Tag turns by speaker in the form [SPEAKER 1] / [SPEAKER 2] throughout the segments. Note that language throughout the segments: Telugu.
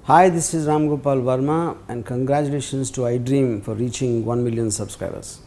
[SPEAKER 1] Hi, this is Ram Gopal Verma and congratulations to iDream for reaching 1 million subscribers.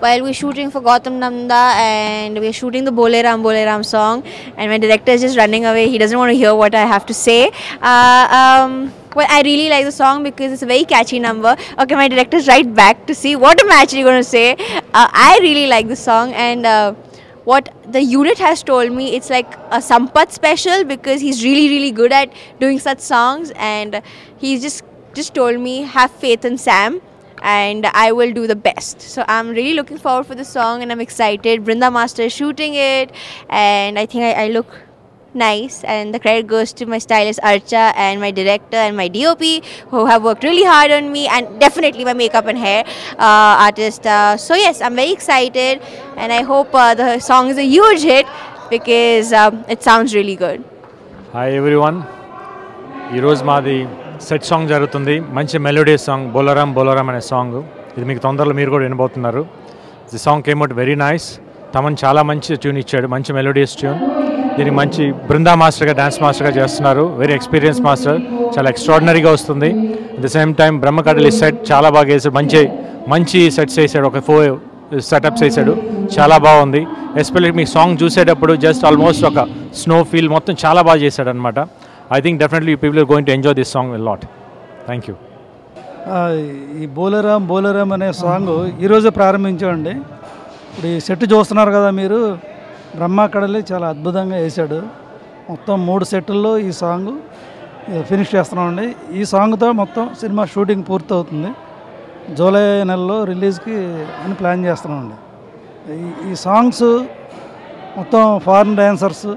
[SPEAKER 2] While we're shooting for Gautam Nanda and we're shooting the Bole Ram song, and my director is just running away. He doesn't want to hear what I have to say. Well, I really like the song because it's a very catchy number. Okay, my director's right back to see what I'm actually going to say. I really like the song, and what the unit has told me, it's like a Sampath special because he's really good at doing such songs, and he's just told me have faith in Sam and I will do the best. So I'm really looking forward for the song and I'm excited. Brinda Master is shooting it and I think I look nice, and the credit goes to my stylist Archa and my director and my DOP who have worked really hard on me, and definitely my makeup and hair artist. So yes, I'm very excited and I hope the song is a huge hit because it sounds really good.
[SPEAKER 3] Hi everyone, ఈరోజు మాది సెట్ సాంగ్ జరుగుతుంది. మంచి మెలోడియస్ సాంగ్ బోలరామ్ అనే సాంగ్. ఇది మీకు తొందరలో మీరు కూడా వినబోతున్నారు. The song came out very nice. Thaman చాలా మంచి ట్యూన్ ఇచ్చాడు, మంచి మెలోడియస్ ట్యూన్. దీనికి మంచి బృందా మాస్టర్గా డాన్స్ మాస్టర్గా చేస్తున్నారు. వెరీ ఎక్స్పీరియన్స్ మాస్టర్, చాలా ఎక్స్ట్రాడినరీగా వస్తుంది. At the same time Brahmakadali set చాలా బాగా వేసాడు. మంచి సెట్స్ వేసాడు, ఒక 4 సెటప్స్ వేసాడు, చాలా బాగుంది. ఎస్పెషల్లీ మీ సాంగ్ చూసేటప్పుడు జస్ట్ ఆల్మోస్ట్ ఒక స్నో ఫీల్ మొత్తం చాలా బాగా చేశాడు అనమాట. I think definitely people are going to enjoy this song a lot. Thank you.
[SPEAKER 4] ఈ బోలరామ్ అనే సాంగ్ ఈరోజే ప్రారంభించామండి. ఇప్పుడు ఈ సెట్ చూస్తున్నారు కదా మీరు, బ్రహ్మకడలి చాలా అద్భుతంగా వేసాడు. మొత్తం 3 సెట్టుల్లో ఈ సాంగ్ ఫినిష్ చేస్తున్నామండి. ఈ సాంగ్తో మొత్తం సినిమా షూటింగ్ పూర్తవుతుంది. జూలై నెలలో రిలీజ్కి అని ప్లాన్ చేస్తున్నామండి. ఈ సాంగ్స్ మొత్తం ఫారెన్ డ్యాన్సర్స్,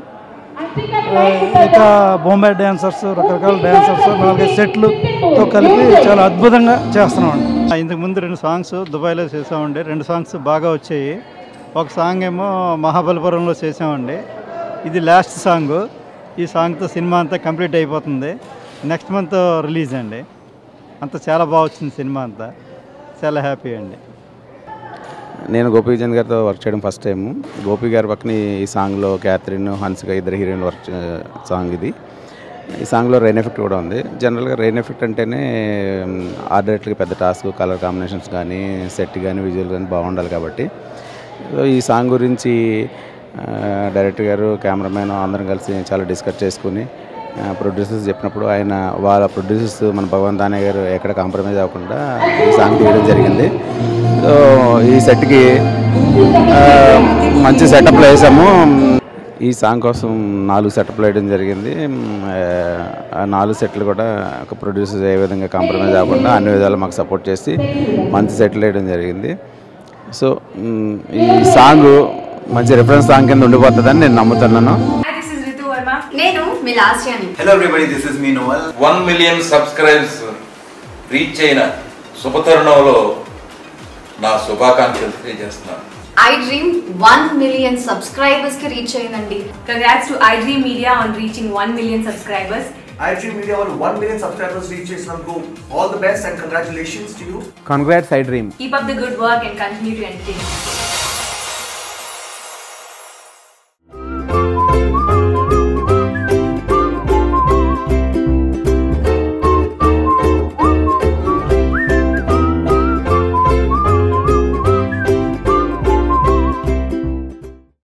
[SPEAKER 4] ఇంకా బొంబాయి డ్యాన్సర్స్, రకరకాల డ్యాన్సర్స్ 4-5 సెట్లతో కలిపి చాలా అద్భుతంగా చేస్తున్నామండి.
[SPEAKER 5] ఇంతకుముందు 2 సాంగ్స్ దుబాయ్లో చేసామండి. 2 సాంగ్స్ బాగా వచ్చాయి. ఒక సాంగ్ ఏమో మహాబలిపురంలో చేసామండి. ఇది లాస్ట్ సాంగ్. ఈ సాంగ్తో సినిమా అంతా కంప్లీట్ అయిపోతుంది. నెక్స్ట్ మంత్ రిలీజ్ అండి. అంత చాలా బాగా వచ్చింది సినిమా అంతా, చాలా హ్యాపీ అండి.
[SPEAKER 6] నేను గోపీచంద్ గారితో వర్క్ చేయడం ఫస్ట్ టైం. గోపి గారి పక్కన ఈ సాంగ్లో క్యాథరిన్, హన్సిక ఇద్దరు హీరోయిన్ వర్క్ సాంగ్ ఇది. ఈ సాంగ్లో రెయిన్ ఎఫెక్ట్ కూడా ఉంది. జనరల్గా రెయిన్ ఎఫెక్ట్ అంటేనే ఆర్ట్ డైరెక్టర్కి పెద్ద టాస్క్, కలర్ కాంబినేషన్స్ కానీ సెట్ కానీ విజువల్ కానీ బాగుండాలి కాబట్టి ఈ సాంగ్ గురించి డైరెక్టర్ గారు, కెమెరామెన్ అందరం కలిసి చాలా డిస్కస్ చేసుకుని ప్రొడ్యూసర్స్ చెప్పినప్పుడు ఆయన వాళ్ళ ప్రొడ్యూసర్స్ మన భగవంత్ దానయ్య గారు ఎక్కడ కాంప్రమైజ్ అవ్వకుండా ఈ సాంగ్ తీయడం జరిగింది. సో ఈ సెట్కి మంచి సెటప్లు వేసాము. ఈ సాంగ్ కోసం 4 సెటప్లు వేయడం జరిగింది. ఆ 4 సెట్లు కూడా ఒక ప్రొడ్యూసర్స్ ఏ విధంగా కాంప్రమైజ్ అవ్వకుండా అన్ని విధాలు మాకు సపోర్ట్ చేసి మంచి సెట్లు వేయడం జరిగింది. సో ఈ సాంగ్ మంచి రిఫరెన్స్ సాంగ్ కింద ఉండిపోతుందని నేను నమ్ముతున్నాను.
[SPEAKER 7] నేను మీ లాస్యాని.
[SPEAKER 8] హలో ఎవ్రీబడి, దిస్ ఇస్ మీ నోవల్. 1 మిలియన్ సబ్స్క్రైబ్స్ రీచ్ అయిన శుభతరుణంలో నా శుభాకాంక్షలు తెలియజేస్తున్నాను.
[SPEAKER 7] ఐ డ్రీమ్ 1 మిలియన్ సబ్స్క్రైబర్స్ కి రీచ్ అయ్యిందండి.
[SPEAKER 9] Congrats to iDream Media on reaching 1 million subscribers.
[SPEAKER 10] iDream Media on 1 million subscribers reach చేసినందుకు all the best and congratulations to you.
[SPEAKER 6] Congrats iDream.
[SPEAKER 9] Keep up the good work and continue to entertain.